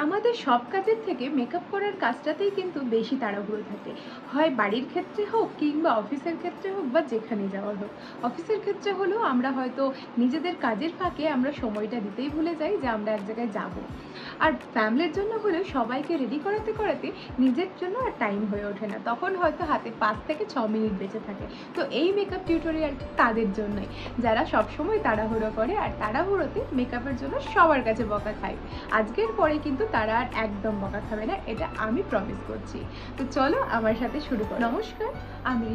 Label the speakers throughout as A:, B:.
A: আমাদের সব কাজের থেকে মেকআপ করার কাজটাতেই কিন্তু বেশি তাড়াহুড়ো থাকে। হয় বাড়ির ক্ষেত্রে হোক কিংবা অফিসের ক্ষেত্রে হোক বা যেখানে যাওয়ার হোক। অফিসের ক্ষেত্রে হলেও আমরা হয়তো নিজেদের কাজের ফাঁকে আমরা সময়টা দিতেই ভুলে যাই যে আমরা এক জায়গায় যাব। আর ফ্যামিলির জন্য হলেও সবাইকে রেডি করাতে করাতে নিজের জন্য আর টাইম হয়ে ওঠে না, তখন হয়তো হাতে 5 থেকে 6 মিনিট বেঁচে থাকে। তো এই মেকআপ টিউটোরিয়ালটা তাদের জন্যই, যারা সবসময় তাড়াহুড়ো করে আর তাড়াহুড়োতে মেকআপের জন্য সবার কাছে বকা খায়। আজকের পরে কিন্তু তারা আর একদম বকা খাবে না, এটা আমি প্রমিস করছি। তো চলো আমার সাথে শুরু করো। নমস্কার, আমি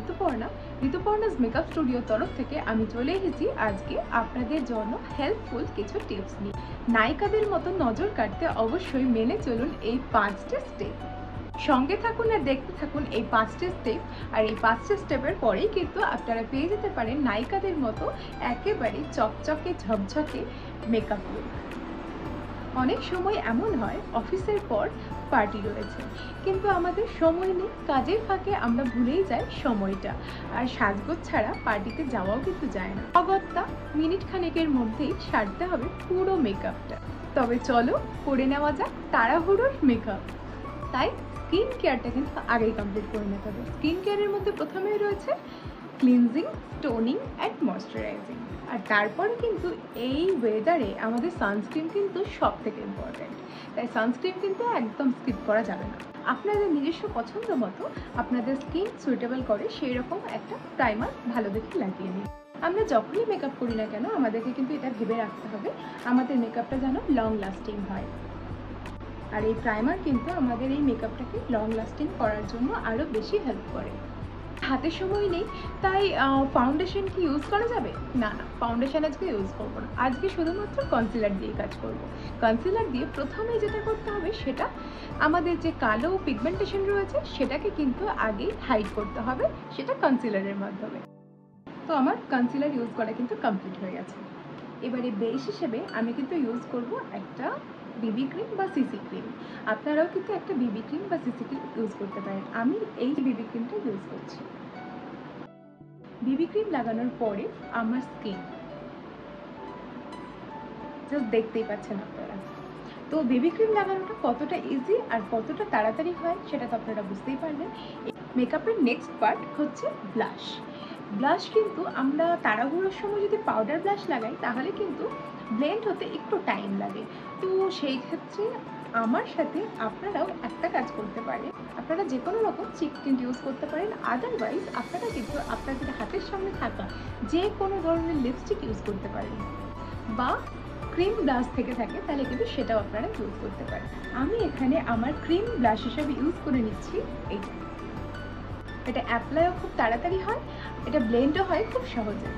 A: ঋতুপর্ণাস মেকআপ স্টুডিওর তরফ থেকে আমি চলে এসেছি আজকে আপনাদের জন্য হেল্পফুল কিছু টিপস নিয়ে। নায়িকাদের মতো নজর কাটতে অবশ্যই মেনে চলুন এই 5টা স্টেপ। সঙ্গে থাকুন আর দেখতে থাকুন এই 5টা স্টেপ। আর এই 5টা স্টেপের পরেই কিন্তু আপনারা পেয়ে যেতে পারেন নায়িকাদের মতো একেবারে চকচকে ঝকঝকে মেকআপ লুক। অনেক সময় এমন হয় অফিসের পর পার্টি রয়েছে, কিন্তু আমাদের সময় নেই, কাজের ফাঁকে আমরা ভুলেই যাই সময়টা। আর সাজগোজ ছাড়া পার্টিতে যাওয়াও কিন্তু যায় না। অগত্যা মিনিট খানেকের মধ্যেই সারতে হবে পুরো মেকআপটা। তবে চলো করে নেওয়া যাক তাড়াহুড়োর মেকআপ। তাই স্কিন কেয়ারটা কিন্তু আগেই কমপ্লিট করে নিতে হবে। স্কিন কেয়ারের মধ্যে প্রথমেই রয়েছে ক্লিনজিং, টোনিং অ্যান্ড ময়শ্চারাইজিং। আর তারপরে কিন্তু এই ওয়েদারে আমাদের সানস্ক্রিন কিন্তু সব থেকে ইম্পর্ট্যান্ট। তাই সানস্ক্রিন কিন্তু একদম স্কিপ করা যাবে না। আপনাদের নিজস্ব পছন্দ মতো আপনাদের স্কিন সুইটেবল করে সেই রকম একটা প্রাইমার ভালো দেখে লাগিয়ে নিন। আমরা যখনই মেকআপ করি না কেন আমাদেরকে কিন্তু এটা ভেবে রাখতে হবে আমাদের মেকআপটা যেন লং লাস্টিং হয়। আর এই প্রাইমার কিন্তু আমাদের এই মেকআপটাকে লং লাস্টিং করার জন্য আরও বেশি হেল্প করে। হাতে সময় নেই, তাই ফাউন্ডেশন কি ইউজ করা যাবে? না, ফাউন্ডেশন আজকে ইউজ করবো না। আজকে শুধুমাত্র কনসিলার দিয়ে কাজ করব। কনসিলার দিয়ে প্রথমেই যেটা করতে হবে সেটা আমাদের যে কালো পিগমেন্টেশন রয়েছে সেটাকে কিন্তু আগেই হাইড করতে হবে, সেটা কনসিলারের মাধ্যমে। তো আমার কনসিলার ইউজ করা কিন্তু কমপ্লিট হয়ে গেছে। এবারে বেস হিসেবে আমি কিন্তু ইউজ করব একটা বিবি ক্রিম বা সিসি ক্রিম। আপনারাও কিন্তু একটা বিবি ক্রিম বা সিসি ক্রিম ইউজ করতে পারেন। আমি এই বিবি ক্রিমটা ইউজ করছি। বিবি ক্রিম লাগানোর পরে আমার স্কিন জাস্ট দেখতেই পাচ্ছেন আপনারা। তো বেবি ক্রিম লাগানোটা কতটা ইজি আর কতটা তাড়াতাড়ি হয় সেটা তো আপনারা বুঝতেই পারবেন। মেকআপের নেক্সট পার্ট হচ্ছে ব্লাশ। ব্লাশ কিন্তু আমরা তাড়াহুড়োর সময় যদি পাউডার ব্লাশ লাগাই তাহলে কিন্তু ব্লেন্ড হতে একটু টাইম লাগে। তো সেই ক্ষেত্রে আমার সাথে আপনারাও একটা কাজ করতে পারেন, আপনারা যে কোনো রকম চিক টিন্ট ইউজ করতে পারেন। আদারওয়াইজ আপনারা কিন্তু আপনাদের হাতের সামনে থাকা যে কোনো ধরনের লিপস্টিক ইউজ করতে পারেন, বা ক্রিম ব্লাশ থেকে থাকে তাহলে কিন্তু সেটাও আপনারা ইউজ করতে পারেন। আমি এখানে আমার ক্রিম ব্লাশ হিসেবে ইউজ করে নিচ্ছি এইটা। এটা অ্যাপ্লাইও খুব তাড়াতাড়ি হয়, এটা ব্লেন্ডও হয় খুব সহজে।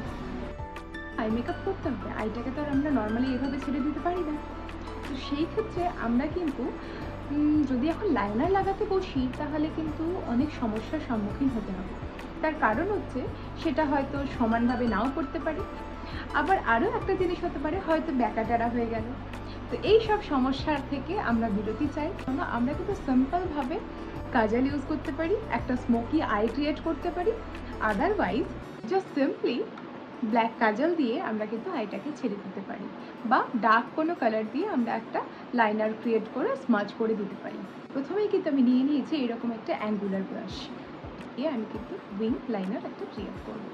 A: আই মেকআপ করতে হবে, আইটাকে তো আর আমরা নর্মালি এভাবে ছেড়ে দিতে পারি না। তো সেই ক্ষেত্রে আমরা কিন্তু যদি এখন লাইনার লাগাতে বসি তাহলে কিন্তু অনেক সমস্যার সম্মুখীন হতে হবে। তার কারণ হচ্ছে সেটা হয়তো সমানভাবে নাও করতে পারি, আবার আরও একটা জিনিস হতে পারে হয়তো ব্যাকাটারা হয়ে গেল। তো এই সব সমস্যার থেকে আমরা বিরতি চাই। আমরা কিন্তু সিম্পলভাবে কাজল ইউজ করতে পারি, একটা স্মোকি আই ক্রিয়েট করতে পারি। আদারওয়াইজ জাস্ট সিম্পলি ব্ল্যাক কাজল দিয়ে আমরা কিন্তু আইটাকে ছেড়ে দিতে পারি, বা ডার্ক কোনো কালার দিয়ে আমরা একটা লাইনার ক্রিয়েট করে স্মাচ করে দিতে পারি। প্রথমেই কিন্তু আমি নিয়ে নিয়েছি এরকম একটা অ্যাঙ্গুলার ব্রাশ, আমি কিন্তু উইং লাইনার একটা ক্রিয়েট করব।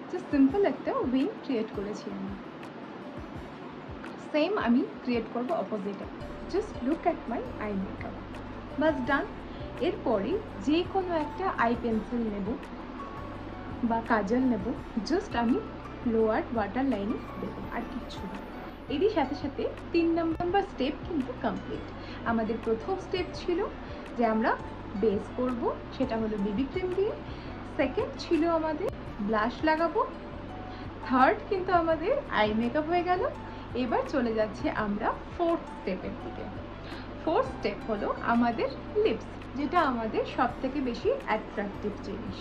A: জাস্ট সিম্পল একটা উইং ক্রিয়েট করেছি আমি। সেম আমি ক্রিয়েট করব অপোজিটে। Just look at my eye makeup, বাস ডান। এরপরে যে কোনো একটা আই পেন্সিল নেব বা কাজল নেব, জাস্ট আমি লোয়ার ওয়াটার লাইনে দেবো, আর কিচ্ছু না। এরই সাথে সাথে 3 নম্বর স্টেপ কিন্তু কমপ্লিট। আমাদের প্রথম স্টেপ ছিল যে আমরা বেস করব, সেটা হলো বিবি ক্রিম দিয়ে। সেকেন্ড ছিল আমাদের ব্লাশ লাগাবো। থার্ড কিন্তু আমাদের আই মেকআপ হয়ে গেল। এবার চলে যাচ্ছে আমরা ফোর্থ স্টেপের দিকে। ফোর্থ স্টেপ হলো আমাদের লিপস, যেটা আমাদের সব থেকে বেশি অ্যাট্রাকটিভ জিনিস।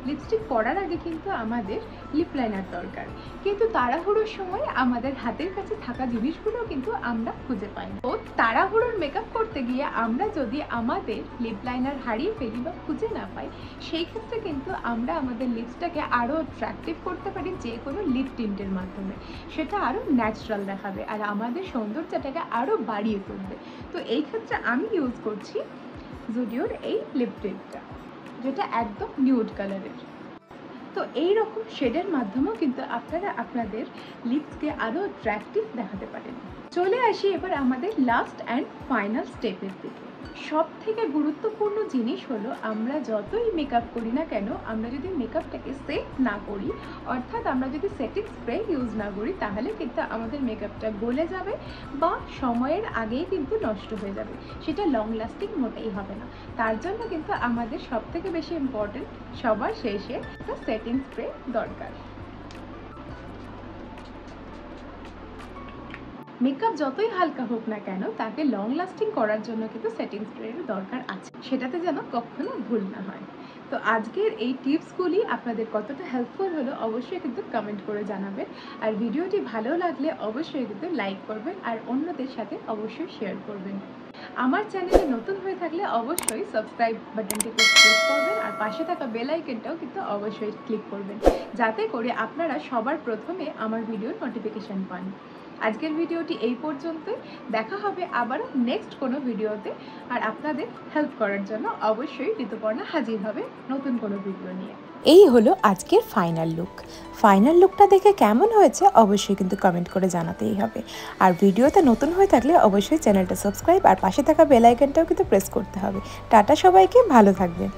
A: লিপস্টিক পরার আগে কিন্তু আমাদের লিপ লাইনার দরকার, কিন্তু তাড়াহুড়োর সময় আমাদের হাতের কাছে থাকা জিনিসগুলো কিন্তু আমরা খুঁজে পাই না। তো তাড়াহুড়োর মেকআপ করতে গিয়ে আমরা যদি আমাদের লিপ লাইনার হারিয়ে ফেলি বা খুঁজে না পাই, সেই ক্ষেত্রে কিন্তু আমরা আমাদের লিপসটাকে আরও অ্যাট্রাকটিভ করতে পারি যে কোনো লিপ টিন্টের মাধ্যমে। সেটা আরও ন্যাচারাল দেখাবে আর আমাদের সৌন্দর্যটাকে আরও বাড়িয়ে তুলবে। তো এই ক্ষেত্রে আমি ইউজ করছি জুডিওর এই লিপ টিন্টটা, যেটা একদম নিউড কালারের। তো এই রকম শেডের মাধ্যমেও কিন্তু আপনারা আপনাদের লিপসকে আরও অ্যাট্রাকটিভ দেখাতে পারেন। চলে আসি এবার আমাদের লাস্ট অ্যান্ড ফাইনাল স্টেপের দিকে। সব থেকে গুরুত্বপূর্ণ জিনিস হলো, আমরা যতই মেকআপ করি না কেন, আমরা যদি মেকআপটাকে সেট না করি, অর্থাৎ আমরা যদি সেটিং স্প্রে ইউজ না করি, তাহলে কিন্তু আমাদের মেকআপটা গলে যাবে বা সময়ের আগেই কিন্তু নষ্ট হয়ে যাবে, সেটা লং লাস্টিং মোটেই হবে না। তার জন্য কিন্তু আমাদের সব থেকে বেশি ইম্পর্টেন্ট সবার শেষে একটা সেটিং স্প্রে দরকার। মেকআপ যতই হালকা হোক না কেন, তাকে লং লাস্টিং করার জন্য কিন্তু সেটিং স্প্রের দরকার আছে, সেটাতে যেন কখনো ভুল না হয়। তো আজকের এই টিপসগুলি আপনাদের কতটা হেল্পফুল হলো অবশ্যই কিন্তু কমেন্ট করে জানাবেন। আর ভিডিওটি ভালো লাগলে অবশ্যই কিন্তু লাইক করবেন আর অন্যদের সাথে অবশ্যই শেয়ার করবেন। আমার চ্যানেলে নতুন হয়ে থাকলে অবশ্যই সাবস্ক্রাইব বাটনটি প্রেস করবেন আর পাশে থাকা বেল আইকনটাও কিন্তু অবশ্যই ক্লিক করবেন, যাতে করে আপনারা সবার প্রথমে আমার ভিডিওর নোটিফিকেশান পান। আজকের ভিডিওটি এই পর্যন্তই, দেখা হবে আবারও নেক্সট কোনো ভিডিওতে। আর আপনাদের হেল্প করার জন্য অবশ্যই ঋতুপর্ণা হাজির হবে নতুন কোনো ভিডিও নিয়ে।
B: এই হলো আজকের ফাইনাল লুক। ফাইনাল লুকটা দেখে কেমন হয়েছে অবশ্যই কিন্তু কমেন্ট করে জানাতেই হবে। আর ভিডিওতে নতুন হয়ে থাকলে অবশ্যই চ্যানেলটা সাবস্ক্রাইব আর পাশে থাকা বেল আইকনটাও কিন্তু প্রেস করতে হবে। টাটা সবাইকে, ভালো থাকবেন।